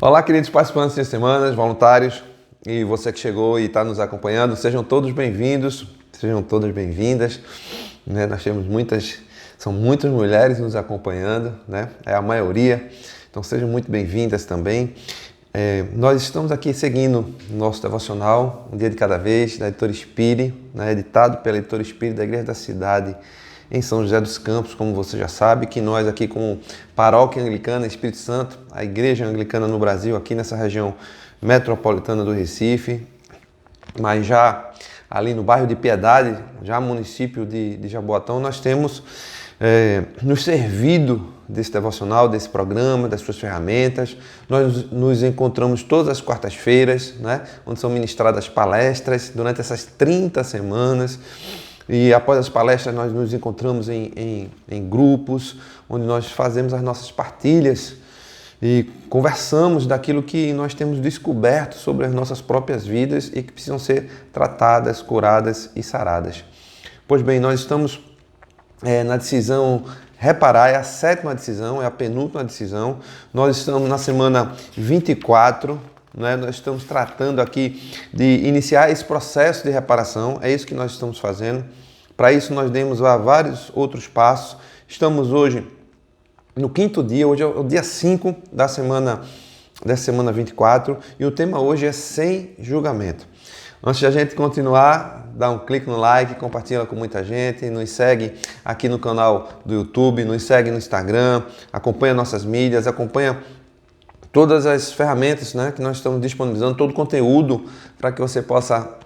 Olá, queridos participantes de semanas, voluntários e você que chegou e está nos acompanhando, sejam todos bem-vindos, sejam todas bem-vindas. Nós temos são muitas mulheres nos acompanhando, né? É a maioria, então sejam muito bem-vindas também. Nós estamos aqui seguindo o nosso devocional, Um Dia de Cada Vez, da Editora Spire, né? Editado pela Editora Spire da Igreja da Cidade, em São José dos Campos, como você já sabe, que nós aqui como Paróquia Anglicana Espírito Santo, a Igreja Anglicana no Brasil, aqui nessa região metropolitana do Recife, mas já ali no bairro de Piedade, já município de Jaboatão, nós temos nos servido desse devocional, desse programa, das suas ferramentas. Nós nos encontramos todas as quartas-feiras, né, onde são ministradas palestras durante essas 30 semanas. E após as palestras nós nos encontramos em grupos, onde nós fazemos as nossas partilhas e conversamos daquilo que nós temos descoberto sobre as nossas próprias vidas e que precisam ser tratadas, curadas e saradas. Pois bem, nós estamos na decisão Reparar, é a 7ª decisão, é a penúltima decisão. Nós estamos na semana 24, né? Nós estamos tratando aqui de iniciar esse processo de reparação, é isso que nós estamos fazendo. Para isso nós demos vários outros passos. Estamos hoje no 5º dia, hoje é o dia 5 dessa semana 24, e o tema hoje é sem julgamento. Antes de a gente continuar, dá um clique no like, compartilha com muita gente, nos segue aqui no canal do YouTube, nos segue no Instagram, acompanha nossas mídias, acompanha todas as ferramentas, né, que nós estamos disponibilizando, todo o conteúdo para que você possa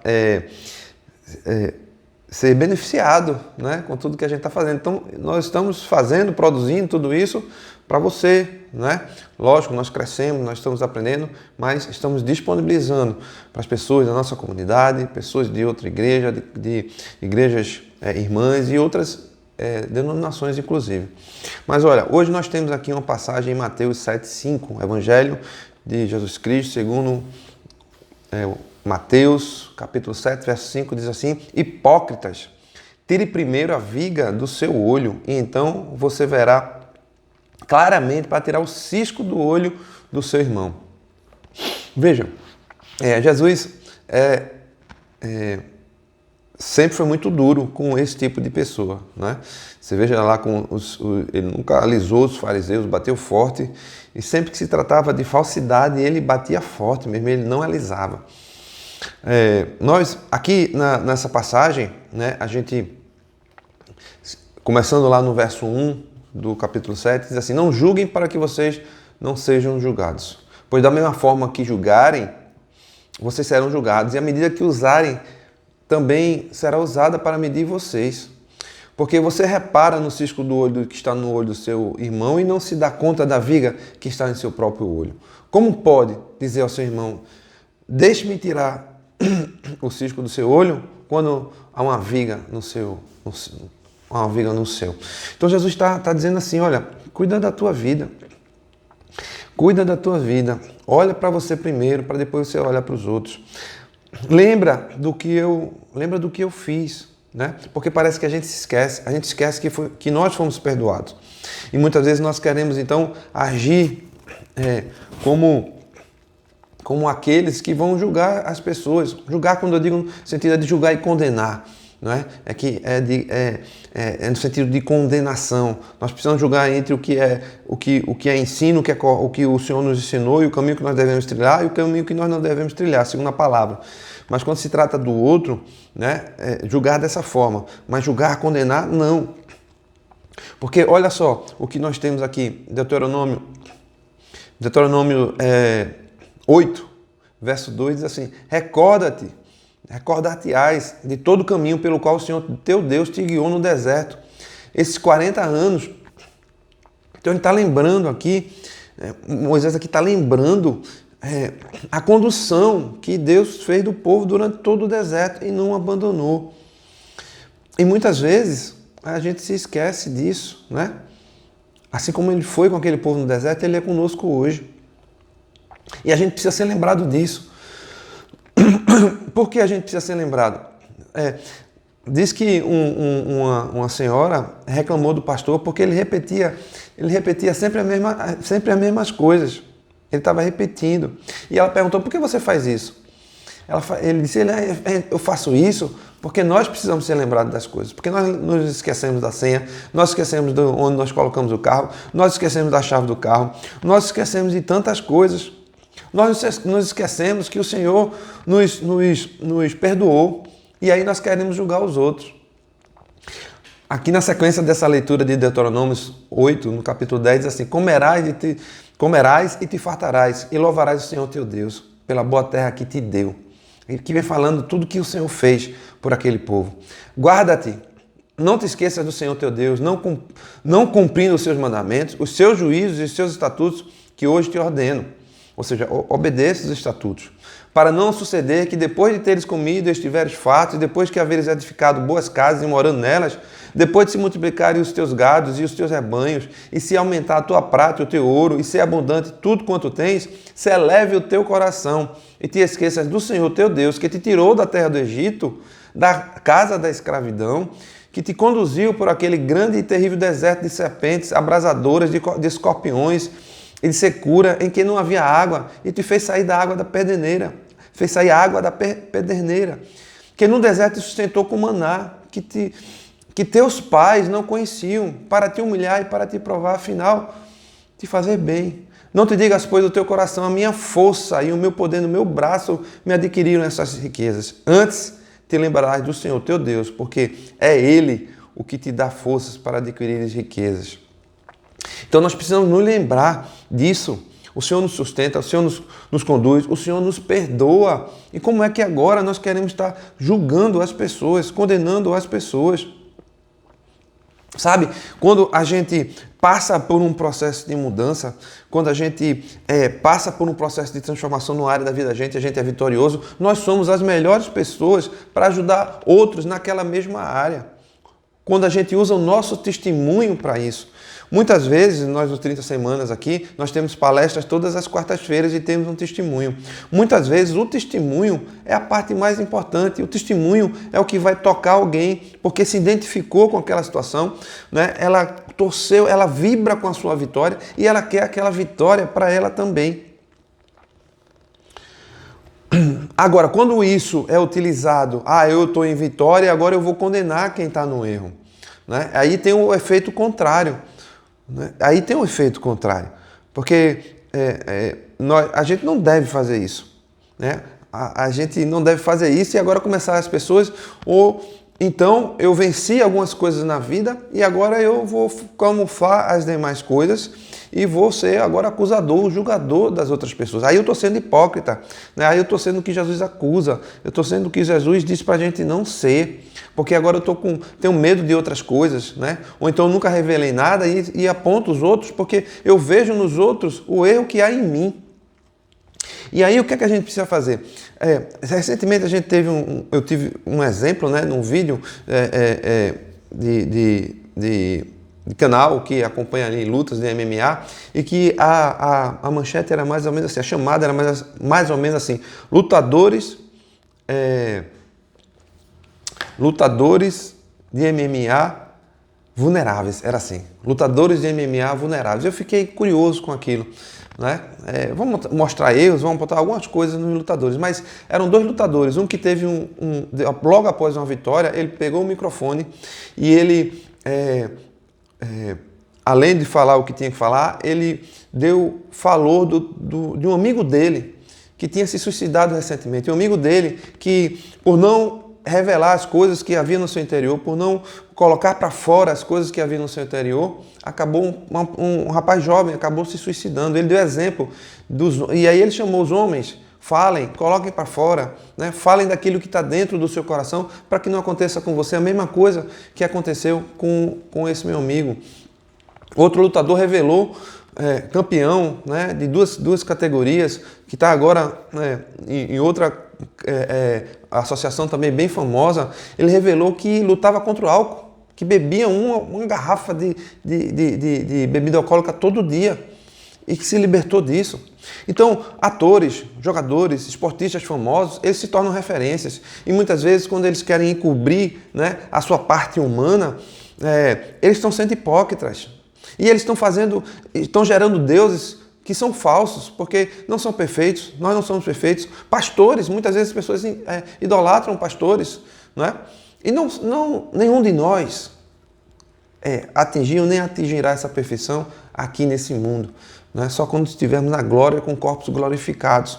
ser beneficiado, né, com tudo que a gente está fazendo. Então, nós estamos produzindo tudo isso para você, né? Lógico, nós crescemos, nós estamos aprendendo, mas estamos disponibilizando para as pessoas da nossa comunidade, pessoas de outra igreja, de igrejas irmãs e outras denominações, inclusive. Mas olha, hoje nós temos aqui uma passagem em Mateus 7,5, Evangelho de Jesus Cristo, segundo Mateus, capítulo 7, verso 5, diz assim: Hipócritas, tire primeiro a viga do seu olho, e então você verá claramente para tirar o cisco do olho do seu irmão. Vejam, Jesus sempre foi muito duro com esse tipo de pessoa, né? Você veja lá, ele nunca alisou os fariseus, bateu forte, e sempre que se tratava de falsidade, ele batia forte mesmo, ele não alisava. Nós, aqui nessa passagem, né, a gente, começando lá no verso 1 do capítulo 7, diz assim: não julguem para que vocês não sejam julgados, pois da mesma forma que julgarem, vocês serão julgados, e a medida que usarem, também será usada para medir vocês. Porque você repara no cisco do olho que está no olho do seu irmão e não se dá conta da viga que está em seu próprio olho. Como pode dizer ao seu irmão: deixe-me tirar o cisco do seu olho, quando há uma viga no seu? Então Jesus está dizendo assim: olha, cuida da tua vida. Cuida da tua vida. Olha para você primeiro, para depois você olhar para os outros. Lembra do que eu fiz, né? Porque parece que a gente se esquece. A gente esquece que nós fomos perdoados. E muitas vezes nós queremos então agir como aqueles que vão julgar as pessoas. Julgar, quando eu digo no sentido de julgar e condenar, não é? É no sentido de condenação. Nós precisamos julgar entre o que é ensino, o que o Senhor nos ensinou, e o caminho que nós devemos trilhar e o caminho que nós não devemos trilhar, segundo a palavra. Mas quando se trata do outro, né, julgar dessa forma, mas julgar, condenar, não. Porque olha só o que nós temos aqui, Deuteronômio 8, verso 2, diz assim: recordar-te-ás de todo o caminho pelo qual o Senhor teu Deus te guiou no deserto. Esses 40 anos. Então ele está lembrando aqui, Moisés aqui está lembrando a condução que Deus fez do povo durante todo o deserto e não abandonou. E muitas vezes a gente se esquece disso, né? Assim como ele foi com aquele povo no deserto, ele é conosco hoje. E a gente precisa ser lembrado disso. Por que a gente precisa ser lembrado? Diz que uma senhora reclamou do pastor porque ele repetia sempre as mesmas coisas. Ele estava repetindo. E ela perguntou, por que você faz isso? Ele disse, eu faço isso porque nós precisamos ser lembrados das coisas. Porque nós nos esquecemos da senha, nós esquecemos de onde nós colocamos o carro, nós esquecemos da chave do carro, nós esquecemos de tantas coisas. Nós nos esquecemos que o Senhor nos perdoou e aí nós queremos julgar os outros. Aqui na sequência dessa leitura de Deuteronômio 8, no capítulo 10, diz assim, comerás e te fartarás e louvarás o Senhor teu Deus pela boa terra que te deu. Ele que vem falando tudo que o Senhor fez por aquele povo. Guarda-te, não te esqueças do Senhor teu Deus, não cumprindo os seus mandamentos, os seus juízos e os seus estatutos que hoje te ordeno. Ou seja, obedeça os estatutos, para não suceder que depois de teres comido e estiveres fartos, depois que haveres edificado boas casas e morando nelas, depois de se multiplicarem os teus gados e os teus rebanhos, e se aumentar a tua prata e o teu ouro, e ser abundante tudo quanto tens, se eleve o teu coração, e te esqueças do Senhor teu Deus, que te tirou da terra do Egito, da casa da escravidão, que te conduziu por aquele grande e terrível deserto de serpentes abrasadoras, de escorpiões, e de secura, em que não havia água, e te fez sair da água da pederneira, fez sair a água da pederneira, que no deserto te sustentou com maná, que teus pais não conheciam, para te humilhar e para te provar, afinal, te fazer bem. Não te digas, pois, do teu coração, a minha força e o meu poder no meu braço me adquiriram essas riquezas. Antes te lembrarás do Senhor teu Deus, porque é Ele o que te dá forças para adquirir as riquezas. Então nós precisamos nos lembrar disso. O Senhor nos sustenta, o Senhor nos conduz, o Senhor nos perdoa. E como é que agora nós queremos estar julgando as pessoas, condenando as pessoas? Sabe, quando a gente passa por um processo de mudança, quando a gente passa por um processo de transformação no área da vida da gente, a gente é vitorioso, nós somos as melhores pessoas para ajudar outros naquela mesma área. Quando a gente usa o nosso testemunho para isso. Muitas vezes, nós nos 30 semanas aqui, nós temos palestras todas as quartas-feiras e temos um testemunho. Muitas vezes o testemunho é a parte mais importante, o testemunho é o que vai tocar alguém, porque se identificou com aquela situação, né? Ela torceu, ela vibra com a sua vitória e ela quer aquela vitória para ela também. Agora, quando isso é utilizado, eu estou em vitória e agora eu vou condenar quem está no erro, né? Aí tem o efeito contrário. Aí tem um efeito contrário, porque a gente não deve fazer isso, né? A gente não deve fazer isso e agora começar as pessoas, ou então eu venci algumas coisas na vida e agora eu vou camuflar as demais coisas e vou ser agora acusador, julgador das outras pessoas. Aí eu estou sendo hipócrita, né? Aí eu estou sendo o que Jesus acusa, eu estou sendo o que Jesus diz para a gente não ser, porque agora eu tenho medo de outras coisas, né? Ou então eu nunca revelei nada e aponto os outros porque eu vejo nos outros o erro que há em mim. E aí o que é que a gente precisa fazer? Recentemente eu tive um exemplo, né, num vídeo de canal que acompanha ali lutas de MMA e que a manchete era mais ou menos assim, a chamada era mais ou menos assim, lutadores de MMA vulneráveis, era assim, lutadores de MMA vulneráveis. Eu fiquei curioso com aquilo, né? Vamos mostrar erros, vamos botar algumas coisas nos lutadores, mas eram dois lutadores, um que teve logo após uma vitória, ele pegou o microfone e ele além de falar o que tinha que falar, ele falou de um amigo dele que tinha se suicidado recentemente. Um amigo dele que, por não revelar as coisas que havia no seu interior, por não colocar para fora as coisas que havia no seu interior, acabou um rapaz jovem acabou se suicidando. Ele deu exemplo e aí ele chamou os homens: falem, coloquem para fora, né? Falem daquilo que está dentro do seu coração para que não aconteça com você a mesma coisa que aconteceu com esse meu amigo. Outro lutador revelou, campeão, né, de duas categorias, que está agora em outra associação também bem famosa. Ele revelou que lutava contra o álcool, que bebia uma garrafa de bebida alcoólica todo dia e que se libertou disso. Então, atores, jogadores, esportistas famosos, eles se tornam referências. E muitas vezes, quando eles querem encobrir, né, a sua parte humana, eles estão sendo hipócritas. E eles estão gerando deuses que são falsos, porque não são perfeitos, nós não somos perfeitos. Pastores, muitas vezes as pessoas idolatram pastores, não é? E nenhum de nós atingiu nem atingirá essa perfeição aqui nesse mundo, não é? Só quando estivermos na glória com corpos glorificados.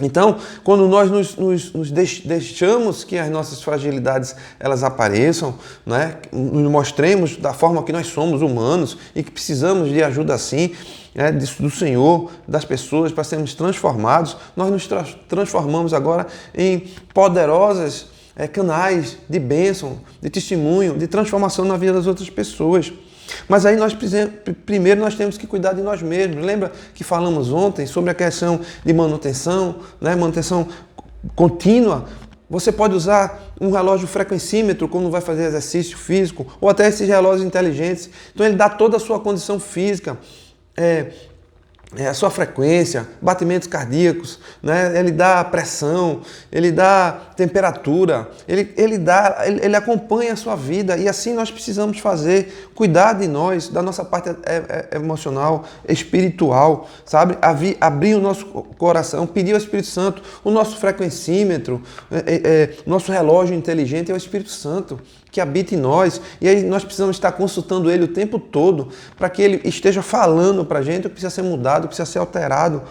Então, quando nós nos deixamos que as nossas fragilidades elas apareçam, né? Nos mostremos da forma que nós somos humanos e que precisamos de ajuda assim, do Senhor, das pessoas, para sermos transformados, nós nos transformamos agora em poderosas canais de bênção, de testemunho, de transformação na vida das outras pessoas. Mas aí primeiro nós temos que cuidar de nós mesmos. Lembra que falamos ontem sobre a questão de manutenção, né? Manutenção contínua. Você pode usar um relógio frequencímetro quando vai fazer exercício físico, ou até esses relógios inteligentes. Então ele dá toda a sua condição física, a sua frequência, batimentos cardíacos, né? Ele dá pressão, ele dá temperatura, ele acompanha a sua vida, e assim nós precisamos fazer, cuidar de nós, da nossa parte emocional, espiritual, sabe? Abrir o nosso coração, pedir ao Espírito Santo. O nosso frequencímetro, nosso relógio inteligente é o Espírito Santo, que habita em nós, e aí nós precisamos estar consultando Ele o tempo todo, para que Ele esteja falando para a gente o que precisa ser mudado, o que precisa ser alterado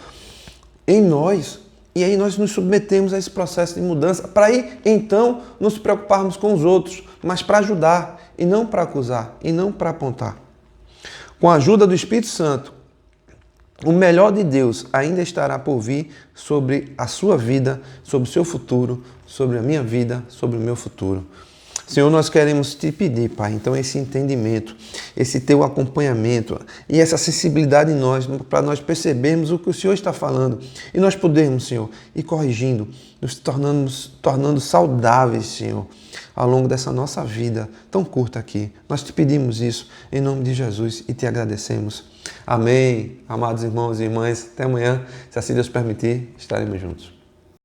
em nós. E aí nós nos submetemos a esse processo de mudança, para aí então nos preocuparmos com os outros, mas para ajudar, e não para acusar, e não para apontar. Com a ajuda do Espírito Santo, o melhor de Deus ainda estará por vir sobre a sua vida, sobre o seu futuro, sobre a minha vida, sobre o meu futuro. Senhor, nós queremos te pedir, Pai, então esse entendimento, esse teu acompanhamento e essa sensibilidade em nós, para nós percebermos o que o Senhor está falando e nós podermos, Senhor, ir corrigindo, nos tornando saudáveis, Senhor, ao longo dessa nossa vida tão curta aqui. Nós te pedimos isso em nome de Jesus e te agradecemos. Amém. Amados irmãos e irmãs, até amanhã, se assim Deus permitir, estaremos juntos.